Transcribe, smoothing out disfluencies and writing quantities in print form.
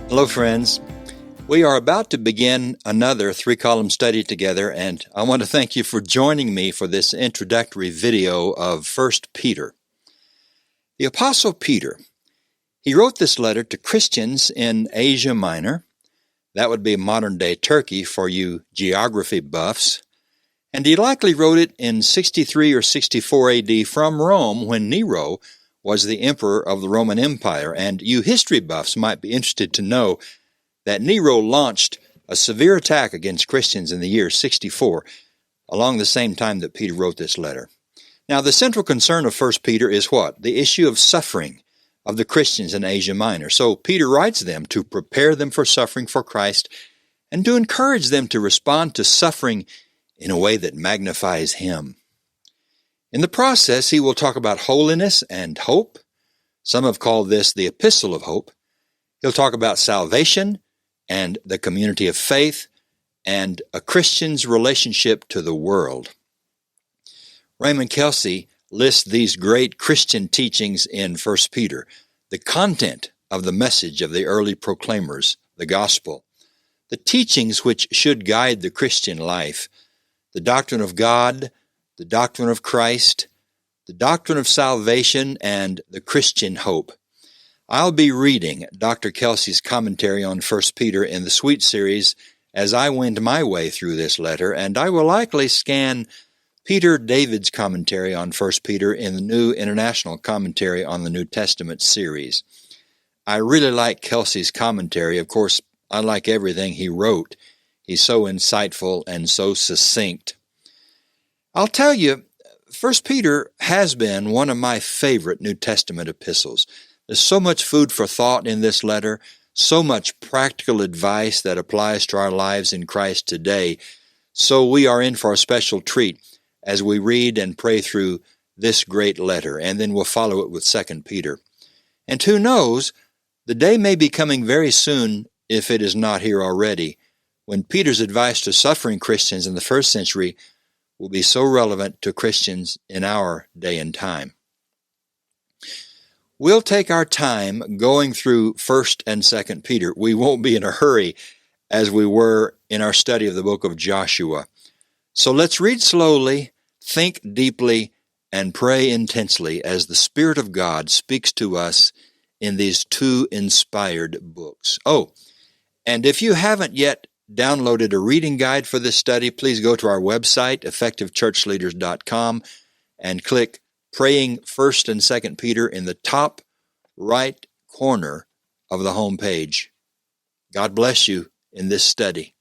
Hello, friends. We are about to begin another three-column study together, and I want to thank you for joining me for this introductory video of 1 Peter. The Apostle Peter, he wrote this letter to Christians in Asia Minor. That would be modern-day Turkey for you geography buffs. And he likely wrote it in 63 or 64 AD from Rome when Nero was the emperor of the Roman Empire, and you history buffs might be interested to know that Nero launched a severe attack against Christians in the year 64, along the same time that Peter wrote this letter. Now, the central concern of 1 Peter is what? The issue of suffering of the Christians in Asia Minor. So Peter writes them to prepare them for suffering for Christ and to encourage them to respond to suffering in a way that magnifies Him. In the process, he will talk about holiness and hope. Some have called this the epistle of hope. He'll talk about salvation and the community of faith and a Christian's relationship to the world. Raymond Kelsey lists these great Christian teachings in 1 Peter, the content of the message of the early proclaimers, the gospel, the teachings which should guide the Christian life, the doctrine of God, the doctrine of Christ, the doctrine of salvation, and the Christian hope. I'll be reading Dr. Kelsey's commentary on 1 Peter in the Sweet series as I wend my way through this letter, and I will likely scan Peter David's commentary on 1 Peter in the New International Commentary on the New Testament series. I really like Kelsey's commentary. Of course, I like everything he wrote. He's so insightful and so succinct. I'll tell you, 1 Peter has been one of my favorite New Testament epistles. There's so much food for thought in this letter, so much practical advice that applies to our lives in Christ today. So we are in for a special treat as we read and pray through this great letter, and then we'll follow it with 2 Peter. And who knows, the day may be coming very soon, if it is not here already, when Peter's advice to suffering Christians in the first century will be so relevant to Christians in our day and time. We'll take our time going through 1 and 2 Peter. We won't be in a hurry as we were in our study of the book of Joshua. So let's read slowly, think deeply, and pray intensely as the Spirit of God speaks to us in these two inspired books. Oh, and if you haven't yet downloaded a reading guide for this study, please go to our website, effectivechurchleaders.com, and click Praying 1 and 2 Peter in the top right corner of the home page. God bless you in this study.